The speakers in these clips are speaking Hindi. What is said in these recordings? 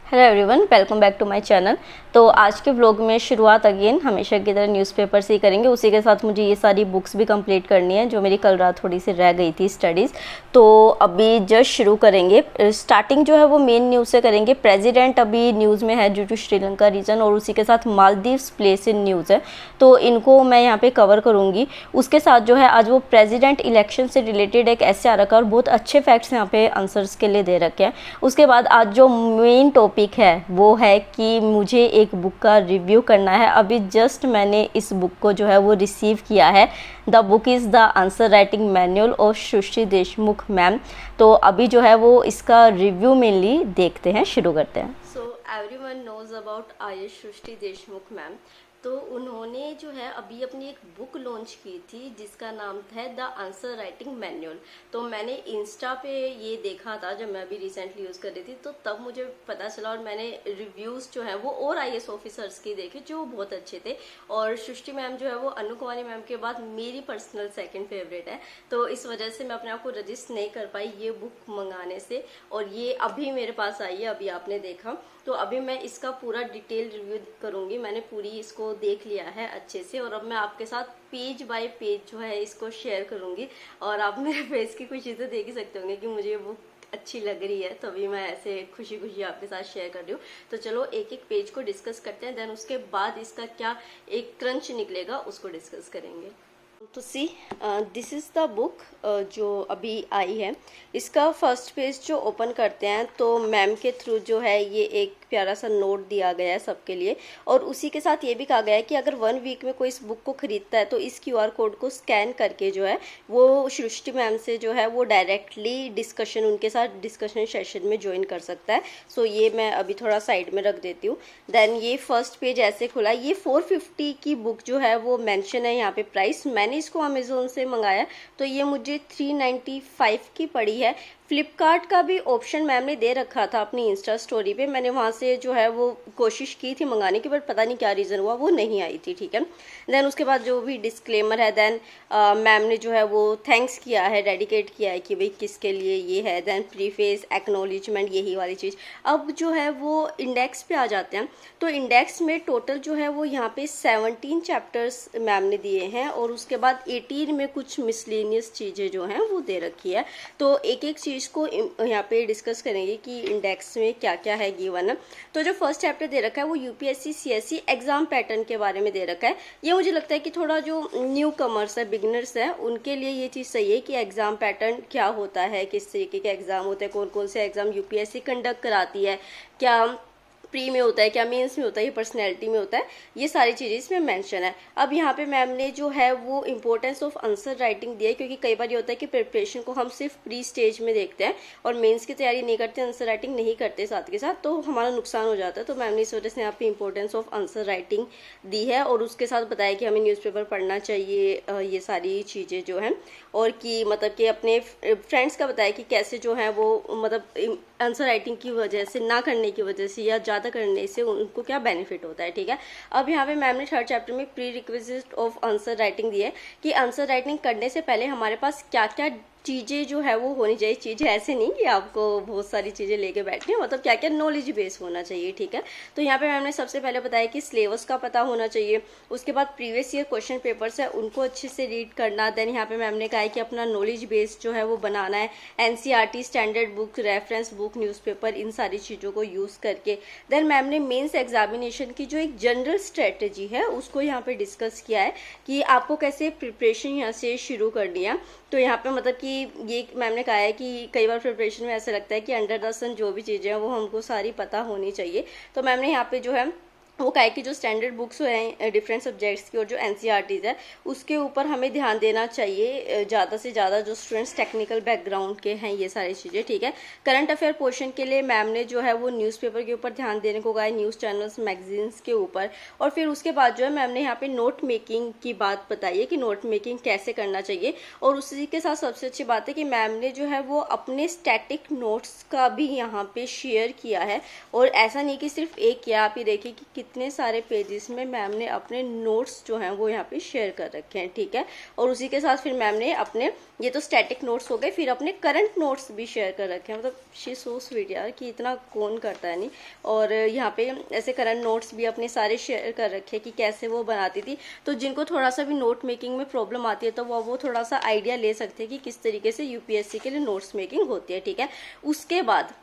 Hello everyone, welcome back to my channel. तो आज के व्लॉग में शुरुआत अगेन हमेशा की तरह न्यूज़पेपर से ही करेंगे। उसी के साथ मुझे ये सारी बुक्स भी कंप्लीट करनी है जो मेरी कल रात थोड़ी सी रह गई थी स्टडीज़। तो अभी जस्ट शुरू करेंगे। स्टार्टिंग जो है वो मेन न्यूज़ से करेंगे। प्रेसिडेंट अभी न्यूज़ में है ड्यू टू श्रीलंका रीजन, और उसी के साथ मालदीव्स प्लेस इन न्यूज़ है, तो इनको मैं यहाँ पे कवर करूँगी। उसके साथ जो है आज वो प्रेसिडेंट इलेक्शन से रिलेटेड एक ऐसे आ रखा है और बहुत अच्छे फैक्ट्स यहाँ पे आंसर्स के लिए दे रखे हैं। उसके बाद आज जो मेन टॉपिक है वो है कि मुझे एक बुक का रिव्यू करना है। अभी जस्ट मैंने इस बुक को जो है वो रिसीव किया है। The book is the answer writing manual of Srishti Deshmukh ma'am. तो अभी जो है वो इसका रिव्यू मेनली देखते हैं, शुरू करते हैं। So everyone knows about I Srishti Deshmukh ma'am. तो उन्होंने जो है अभी अपनी एक बुक लॉन्च की थी जिसका नाम था द आंसर राइटिंग मैनुअल। तो मैंने इंस्टा पे ये देखा था जब मैं अभी रिसेंटली यूज़ कर रही थी, तो तब मुझे पता चला और मैंने रिव्यूज़ जो है वो और आईएएस ऑफिसर्स की देखे जो बहुत अच्छे थे। और सृष्टि मैम जो है वो अनु कुमारी मैम के बाद मेरी पर्सनल सेकंड फेवरेट है। तो इस वजह से मैं अपने आप को रजिस्ट नहीं कर पाई ये बुक मंगाने से, और ये अभी मेरे पास आई है, अभी आपने देखा। तो अभी मैं इसका पूरा डिटेल रिव्यू करूंगी। मैंने पूरी इसको देख लिया है अच्छे से, और अब मैं आपके साथ पेज बाय पेज जो है इसको शेयर करूंगी। और आप मेरे फेस की कुछ चीज़ें देख ही सकते होंगे कि मुझे ये बुक अच्छी लग रही है, तभी मैं ऐसे खुशी खुशी आपके साथ शेयर कर रही हूँ। तो चलो एक एक पेज को डिस्कस करते हैं, देन उसके बाद इसका क्या एक क्रंच निकलेगा उसको डिस्कस करेंगे। तो see this is the book जो अभी आई है। इसका फर्स्ट पेज जो ओपन करते हैं तो मैम के थ्रू जो है ये एक प्यारा सा नोट दिया गया है सबके लिए, और उसी के साथ ये भी कहा गया है कि अगर 1 वीक में कोई इस बुक को खरीदता है तो इस QR कोड को स्कैन करके जो है वो सृष्टि मैम से जो है वो डायरेक्टली डिस्कशन, उनके साथ डिस्कशन सेशन में ज्वाइन कर सकता है। सो ये मैं अभी थोड़ा साइड में रख देती हूँ। देन ये फर्स्ट पेज ऐसे खुला। ये 450 की बुक जो है वो मेंशन है यहाँ पे प्राइस। मैंने इसको अमेजोन से मंगाया तो ये मुझे 395 की पड़ी है। फ्लिपकार्ट का भी ऑप्शन मैम ने दे रखा था अपनी इंस्टा स्टोरी पे। मैंने वहाँ से जो है वो कोशिश की थी मंगाने की, बट पता नहीं क्या रीज़न हुआ वो नहीं आई थी, ठीक है। देन उसके बाद जो भी डिस्क्लेमर है, देन मैम ने जो है वो थैंक्स किया है, डेडिकेट किया है कि भाई किसके लिए ये है। देन प्रीफेस, एक्नॉलेजमेंट, यही वाली चीज़। अब जो है वो इंडेक्स पे आ जाते हैं। तो इंडेक्स में टोटल जो है वो यहाँ पे 17 चैप्टर्स मैम ने दिए हैं, और उसके बाद 18 में कुछ मिसलेनियस चीज़ें जो हैं वो दे रखी है। तो एक एक चीज़ को यहाँ पे डिस्कस करेंगे कि इंडेक्स में क्या क्या है गिवन है। तो जो फर्स्ट चैप्टर दे रखा है वो यूपीएससी सीएससी एग्जाम पैटर्न के बारे में दे रखा है। ये मुझे लगता है कि थोड़ा जो न्यू कमर्स है, बिगिनर्स है, उनके लिए ये चीज़ सही है कि एग्जाम पैटर्न क्या होता है, किस तरीके के एग्जाम होते हैं, कौन कौन से एग्जाम यूपीएससी कंडक्ट कराती है, क्या प्री में होता है, क्या मेंस में होता है, ये पर्सनैलिटी में होता है, ये सारी चीज़ें इसमें मेंशन है। अब यहाँ पे मैम ने जो है वो इंपॉर्टेंस ऑफ आंसर राइटिंग दिया है, क्योंकि कई बार ये होता है कि प्रिपरेशन को हम सिर्फ प्री स्टेज में देखते हैं और मेंस की तैयारी नहीं करते, आंसर राइटिंग नहीं करते साथ के साथ, तो हमारा नुकसान हो जाता है। तो मैम ने इस वजह से यहाँ पे importance of answer writing the है, और उसके साथ बताया कि हमें न्यूज़पेपर पढ़ना चाहिए, ये सारी चीज़ें जो हैं, और कि मतलब कि अपने फ्रेंड्स का बताया कि कैसे जो है वो मतलब आंसर राइटिंग की वजह से, ना करने की वजह से या ज़्यादा करने से उनको क्या बेनिफिट होता है, ठीक है। अब यहाँ पे मैम ने थर्ड चैप्टर में pre requisite of answer writing the है कि आंसर राइटिंग करने से पहले हमारे पास क्या क्या चीज़ें जो है वो होनी चाहिए। चीज़ें ऐसे नहीं कि आपको बहुत सारी चीज़ें लेके बैठनी है, मतलब क्या क्या नॉलेज बेस होना चाहिए, ठीक है। तो यहाँ पे मैम ने सबसे पहले बताया कि सिलेबस का पता होना चाहिए, उसके बाद प्रीवियस ईयर क्वेश्चन पेपर्स है उनको अच्छे से रीड करना। देन यहाँ पे मैम ने कहा है कि अपना नॉलेज बेस जो है वो बनाना है, NCERT, standard book, reference book, newspaper, इन सारी चीज़ों को यूज़ करके। देन मैम ने मेंस एग्जामिनेशन की जो एक जनरल स्ट्रेटजी है उसको यहाँ पे डिस्कस किया है कि आपको कैसे प्रिपरेशन यहाँ से शुरू करनी है। तो यहाँ पे मतलब कि ये मैम ने कहा है कि कई बार प्रिपरेशन में ऐसा लगता है कि अंडर द सन जो भी चीज़ें हैं वो हमको सारी पता होनी चाहिए। तो मैम ने यहाँ पे जो है वो कहा है कि जो स्टैंडर्ड बुक्स हैं डिफरेंट सब्जेक्ट्स की और जो एनसीईआरटीज़ है उसके ऊपर हमें ध्यान देना चाहिए ज़्यादा से ज़्यादा, जो स्टूडेंट्स टेक्निकल बैकग्राउंड के हैं, ये सारी चीज़ें, ठीक है। करंट अफेयर पोर्शन के लिए मैम ने जो है वो न्यूज़पेपर के ऊपर ध्यान देने को कहा है, न्यूज़ चैनल्स, मैगजीन्स के ऊपर। और फिर उसके बाद जो है मैम ने यहाँ पे नोट मेकिंग की बात बताई है कि नोट मेकिंग कैसे करना चाहिए। और उसी के साथ सबसे अच्छी बात है कि मैम ने जो है वो अपने स्टैटिक नोट्स का भी यहाँ पे शेयर किया है, और ऐसा नहीं कि सिर्फ एक किया। आप ये देखिए कि इतने सारे पेजेस में मैम ने अपने नोट्स जो हैं वो यहाँ पे शेयर कर रखे हैं, ठीक है। और उसी के साथ फिर मैम ने अपने, ये तो स्टैटिक नोट्स हो गए, फिर अपने करंट नोट्स भी शेयर कर रखे हैं। मतलब शी सो स्वीट यार, कि इतना कौन करता है नहीं। और यहाँ पे ऐसे करंट नोट्स भी अपने सारे शेयर कर रखे हैं कि कैसे वो बनाती थी। तो जिनको थोड़ा सा भी नोट मेकिंग में प्रॉब्लम आती है तो वो थोड़ा सा आइडिया ले सकते हैं कि किस तरीके से यूपीएससी के लिए नोट्स मेकिंग होती है, ठीक है। उसके बाद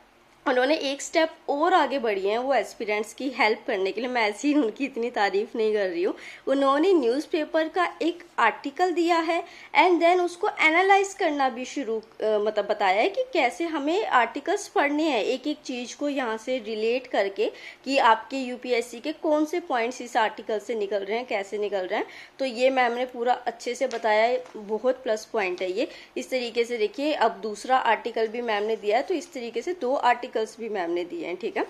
उन्होंने एक स्टेप और आगे बढ़ी हैं वो एस्पिरेंट्स की हेल्प करने के लिए। मैं ऐसी उनकी इतनी तारीफ नहीं कर रही हूँ। उन्होंने न्यूज़पेपर का एक आर्टिकल दिया है एंड देन उसको एनालाइज करना भी शुरू मतलब बताया है कि कैसे हमें आर्टिकल्स पढ़ने हैं, एक एक चीज़ को यहाँ से रिलेट करके कि आपके यूपीएससी के कौन से पॉइंट्स इस आर्टिकल से निकल रहे हैं, कैसे निकल रहे हैं। तो ये मैम ने पूरा अच्छे से बताया है, बहुत प्लस पॉइंट है ये। इस तरीके से देखिए, अब दूसरा आर्टिकल भी मैम ने दिया है, तो इस तरीके से 2 आर्टिकल्स भी मैम ने दिए हैं, ठीक है।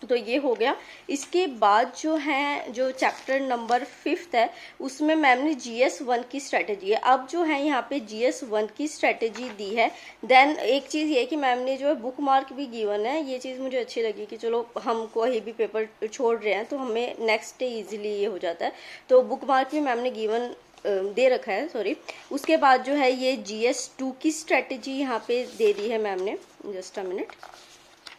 तो ये हो गया। इसके बाद जो है, जो चैप्टर नंबर 5 है, उसमें मैम ने GS1 की स्ट्रेटेजी है। अब जो है यहाँ पे GS1 की स्ट्रेटेजी दी है। देन एक चीज़ ये कि मैम ने जो है बुक मार्क भी गिवन है। ये चीज़ मुझे अच्छी लगी कि चलो हम कोई भी पेपर छोड़ रहे हैं तो हमें नेक्स्ट डे ईजिली ये हो जाता है। तो बुक मार्क भी मैम ने गिवन दे रखा है, सॉरी। उसके बाद जो है ये GS2 की स्ट्रेटेजी यहाँ पे दे दी है मैम ने। Just a minute.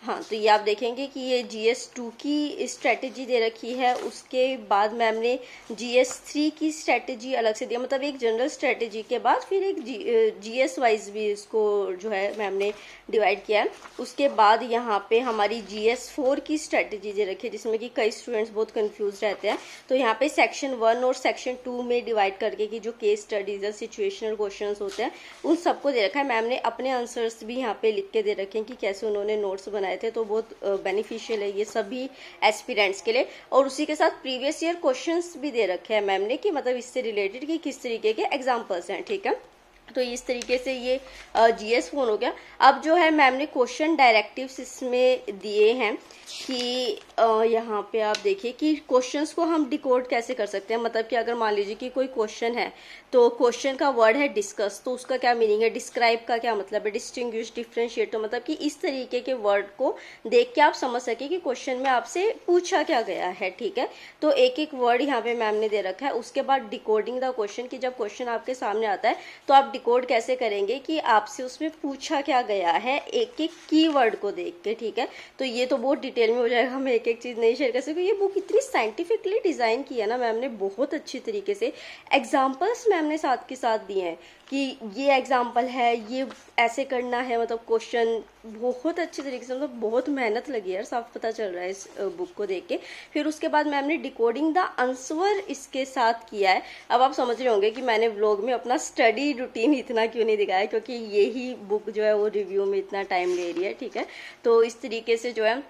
हाँ, तो ये आप देखेंगे कि ये GS2 की स्ट्रेटेजी दे रखी है। उसके बाद मैम ने GS3 की स्ट्रेटेजी अलग से दिया, मतलब एक जनरल स्ट्रेटेजी के बाद फिर एक GS वाइज भी इसको जो है मैम ने डिवाइड किया है। उसके बाद यहाँ पे हमारी GS4 की स्ट्रेटेजी दे रखी है, जिसमें कि कई स्टूडेंट्स बहुत कंफ्यूज रहते हैं। तो यहाँ पे सेक्शन 1 और सेक्शन 2 में डिवाइड करके कि जो केस स्टडीज या सिचुएशनल क्वेश्चन होते हैं उन सबको दे रखा है। मैम ने अपने आंसर्स भी यहाँ पे लिख के दे रखे हैं कि कैसे उन्होंने नोट्स बनाए थे। तो बहुत बेनिफिशियल है ये सभी एस्पिरेंट्स के लिए। और उसी के साथ प्रीवियस ईयर क्वेश्चंस भी दे रखे हैं मैम ने कि मतलब इससे रिलेटेड कि किस तरीके के एग्जांपल्स हैं, ठीक है। तो इस तरीके से ये GS1 हो गया। अब जो है मैम ने क्वेश्चन डायरेक्टिव्स इसमें दिए हैं कि यहाँ पे आप देखिए कि क्वेश्चंस को हम डिकोड कैसे कर सकते हैं। मतलब कि अगर मान लीजिए कि कोई क्वेश्चन है, तो क्वेश्चन का वर्ड है डिस्कस, तो उसका क्या मीनिंग है, डिस्क्राइब का क्या मतलब है, डिस्टिंग्विश, डिफ्रेंशिएट। तो मतलब कि इस तरीके के वर्ड को देख के आप समझ सके कि क्वेश्चन में आपसे पूछा क्या गया है, ठीक है। तो एक एक वर्ड यहाँ पे मैम ने दे रखा है। उसके बाद डिकोडिंग द क्वेश्चन, कि जब क्वेश्चन आपके सामने आता है तो आप डिकोड कैसे करेंगे कि आपसे उसमें पूछा क्या गया है, एक एक कीवर्ड को देख के, ठीक है। तो ये तो बहुत डिटेल में हो जाएगा, हम एक एक चीज़ नहीं शेयर कर सकते। ये बुक इतनी साइंटिफिकली डिज़ाइन की है ना मैम ने, बहुत अच्छी तरीके से एग्जाम्पल्स मैम ने साथ के साथ दिए हैं कि ये एग्जाम्पल है, ये ऐसे करना है। मतलब क्वेश्चन बहुत अच्छे तरीके से, मतलब बहुत मेहनत लगी यार, साफ पता चल रहा है इस बुक को देख के। फिर उसके बाद मैम ने डिकोडिंग द आंसर इसके साथ किया है। अब आप समझ रहे होंगे कि मैंने व्लॉग में अपना स्टडी रूटीन इतना क्यों नहीं दिखाया, क्योंकि यही बुक जो है वो रिव्यू में इतना टाइम ले रही है, ठीक है। तो इस तरीके से जो है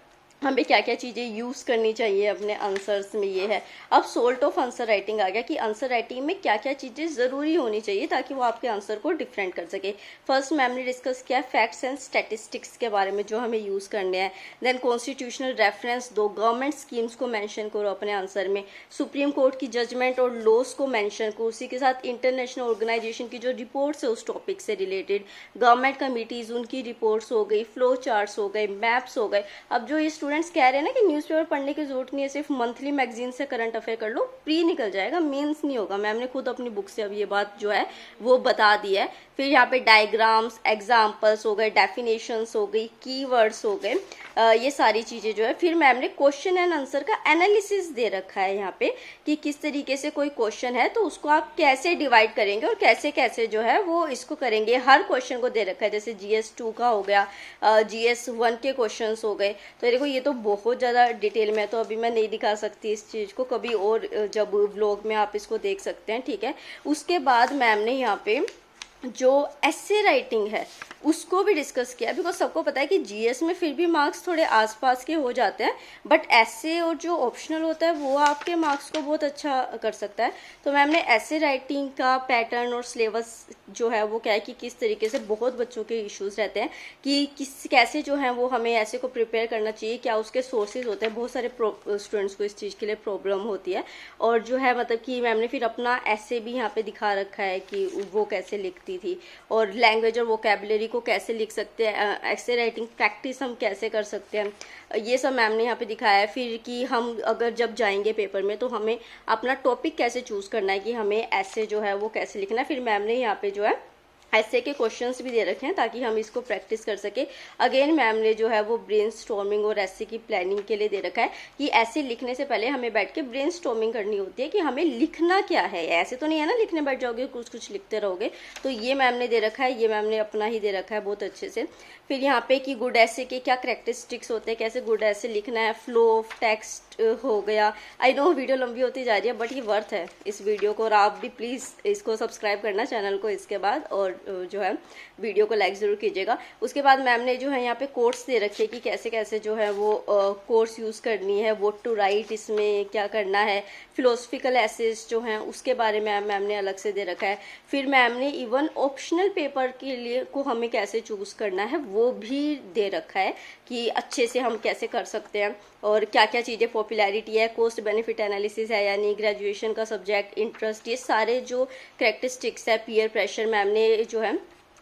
हमें क्या क्या चीज़ें यूज़ करनी चाहिए अपने आंसर्स में, ये है। अब सोल्ट ऑफ आंसर राइटिंग आ गया कि आंसर राइटिंग में क्या क्या चीज़ें ज़रूरी होनी चाहिए ताकि वो आपके आंसर को डिफरेंट कर सके। फर्स्ट मैम ने डिस्कस किया फैक्ट्स एंड स्टैटिस्टिक्स के बारे में जो हमें यूज़ करने हैं। देन कॉन्स्टिट्यूशनल रेफरेंस दो, गवर्नमेंट स्कीम्स को मैंशन करो अपने आंसर में, सुप्रीम कोर्ट की जजमेंट और लॉस को मैंशन करो। उसी के साथ इंटरनेशनल ऑर्गेनाइजेशन की जो रिपोर्ट्स है उस टॉपिक से रिलेटेड, गवर्नमेंट कमिटीज़ उनकी रिपोर्ट्स हो गई, फ्लो चार्ट्स हो गए, मैप्स हो गए। अब जो ये स्टूडेंट्स कह रहे हैं ना कि न्यूज़पेपर पढ़ने की जरूरत नहीं है, सिर्फ मंथली मैगजीन से करंट अफेयर कर लो, प्री निकल जाएगा, मेंस नहीं होगा। मैम ने खुद अपनी बुक से अब ये बात जो है वो बता दी है। फिर यहाँ पे डायग्राम्स, एग्जाम्पल्स हो गए, डेफिनेशंस हो गई, कीवर्ड्स हो गए, ये सारी चीज़ें जो है। फिर मैम ने क्वेश्चन एंड आंसर का एनालिसिस दे रखा है यहाँ पे कि किस तरीके से कोई क्वेश्चन है तो उसको आप कैसे डिवाइड करेंगे और कैसे कैसे जो है वो इसको करेंगे। हर क्वेश्चन को दे रखा है, जैसे GS2 का हो गया, GS1 के क्वेश्चन हो गए। तो देखो ये तो बहुत ज़्यादा डिटेल में, तो अभी मैं नहीं दिखा सकती इस चीज़ को, कभी और जब व्लॉग में आप इसको देख सकते हैं, ठीक है। उसके बाद मैम ने यहाँ पे जो एसे राइटिंग है उसको भी डिस्कस किया, बिकॉज सबको पता है कि GS में फिर भी मार्क्स थोड़े आसपास के हो जाते हैं, बट एसे और जो ऑप्शनल होता है वो आपके मार्क्स को बहुत अच्छा कर सकता है। तो मैम ने एसे राइटिंग का पैटर्न और सिलेबस जो है वो क्या है कि किस तरीके से बहुत बच्चों के इश्यूज रहते हैं कि कैसे जो है वो हमें ऐसे को प्रिपेयर करना चाहिए, क्या उसके सोर्सेज होते हैं। बहुत सारे स्टूडेंट्स को इस चीज़ के लिए प्रॉब्लम होती है। और जो है मतलब कि मैम ने फिर अपना ऐसे भी यहाँ पे दिखा रखा है कि वो कैसे लिखती सकती थी, और लैंग्वेज और वोकेबलरी को कैसे लिख सकते हैं, ऐसे राइटिंग प्रैक्टिस हम कैसे कर सकते हैं, ये सब मैम ने यहाँ पे दिखाया है। फिर कि हम अगर जब जाएंगे पेपर में तो हमें अपना टॉपिक कैसे चूज़ करना है, कि हमें ऐसे जो है वो कैसे लिखना है। फिर मैम ने यहाँ पे जो है ऐसे के क्वेश्चंस भी दे रखे हैं ताकि हम इसको प्रैक्टिस कर सके। अगेन मैम ने जो है वो ब्रेनस्टॉर्मिंग और ऐसे की प्लानिंग के लिए दे रखा है कि ऐसे लिखने से पहले हमें बैठ के ब्रेनस्टॉर्मिंग करनी होती है कि हमें लिखना क्या है। ऐसे तो नहीं है ना लिखने बैठ जाओगे कुछ कुछ लिखते रहोगे, तो ये मैम ने दे रखा है, ये मैम ने अपना ही दे रखा है बहुत अच्छे से। फिर यहाँ पे कि गुड ऐसे के क्या कैरेक्टरिस्टिक्स होते हैं, कैसे गुड ऐसे लिखना है, फ्लो ऑफ टेक्स्ट हो गया। आई नो वीडियो लंबी होती जा रही है बट ये वर्थ है इस वीडियो को, और आप भी प्लीज़ इसको सब्सक्राइब करना चैनल को इसके बाद, और जो है वीडियो को लाइक ज़रूर कीजिएगा। उसके बाद मैम ने जो है यहाँ पे कोर्स दे रखे कि कैसे कैसे जो है वो कोर्स यूज़ करनी है, व्हाट टू राइट, इसमें क्या करना है, फिलोसफिकल एसेस जो हैं उसके बारे में मैम ने अलग से दे रखा है। फिर मैम ने इवन ऑप्शनल पेपर के लिए को हमें कैसे चूज़ करना है वो भी दे रखा है कि अच्छे से हम कैसे कर सकते हैं, और क्या क्या चीज़ें, पॉपुलैरिटी है, कॉस्ट बेनिफिट एनालिसिस है, यानी ग्रेजुएशन का सब्जेक्ट, इंटरेस्ट, ये सारे जो कैरेक्टरिस्टिक्स है, पीयर प्रेशर मैम ने जो है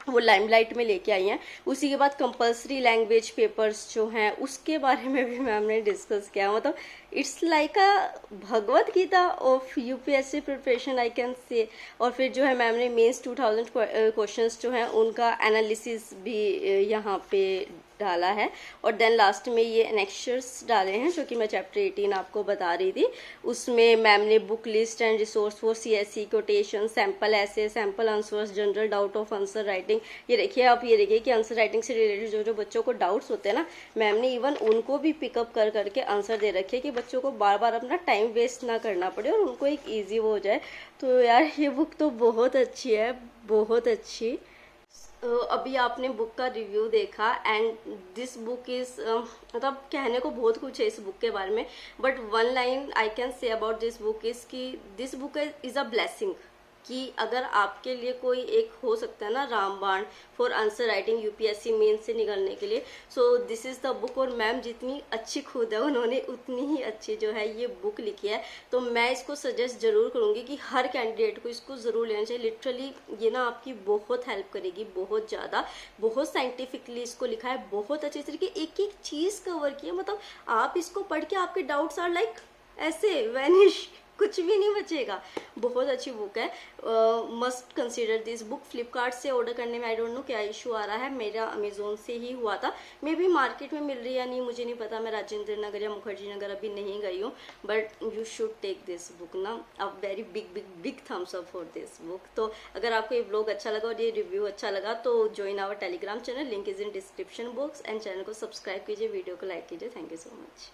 वो लाइमलाइट में लेके आई हैं। उसी के बाद कंपलसरी लैंग्वेज पेपर्स जो हैं उसके बारे में भी मैम ने डिस्कस किया। मतलब it's like a Bhagavad Gita of UPSC preparation I can say. और फिर जो है मैम ने मेंस 2000 क्वेश्चंस जो हैं उनका एनालिसिस भी यहाँ पे डाला है, और देन लास्ट में ये एनेक्चर्स डाले हैं जो कि मैं चैप्टर 18 आपको बता रही थी। उसमें मैम ने book list and resource for CSC, quotation, sample ऐसे, sample answers, general doubt of answer writing. ये देखिए आप, ये देखिए कि आंसर राइटिंग से रिलेटेड जो जो बच्चों को डाउट्स होते हैं ना, मैम ने इवन उनको भी पिकअप कर करके आंसर दे रखे कि बच्चों को बार बार अपना टाइम वेस्ट ना करना पड़े और उनको एक ईजी वो हो जाए। तो यार ये बुक तो बहुत अच्छी है, बहुत अच्छी। अभी आपने बुक का रिव्यू देखा, एंड दिस बुक इज मतलब कहने को बहुत कुछ है इस बुक के बारे में, but one line I can say about this book is कि this book is a blessing. कि अगर आपके लिए कोई एक हो सकता है ना रामबाण for answer writing UPSC mains से निकलने के लिए, so this is the book. और मैम जितनी अच्छी खुद है उन्होंने उतनी ही अच्छी जो है ये बुक लिखी है, तो मैं इसको सजेस्ट जरूर करूँगी कि हर कैंडिडेट को इसको ज़रूर लेना चाहिए। लिटरली ये ना आपकी बहुत हेल्प करेगी, बहुत ज़्यादा, बहुत साइंटिफिकली इसको लिखा है, बहुत अच्छे तरीके एक एक चीज़ कवर की है। मतलब आप इसको पढ़ के आपके डाउट्स आर लाइक ऐसे वैनिश, कुछ भी नहीं बचेगा। बहुत अच्छी बुक है, must consider this book. Flipkart से ऑर्डर करने में आई डोंट नो क्या इशू आ रहा है, मेरा अमेजोन से ही हुआ था। मे बी मार्केट में मिल रही है या नहीं मुझे नहीं पता, मैं राजेंद्र नगर या मुखर्जी नगर अभी नहीं गई हूँ, but you should take this book ना, a very big big big thumbs up for this book. तो अगर आपको ये ब्लॉग अच्छा लगा और ये रिव्यू अच्छा लगा तो join our Telegram channel, link is in description box, and channel को सब्सक्राइब कीजिए, वीडियो को लाइक कीजिए। Thank you so much.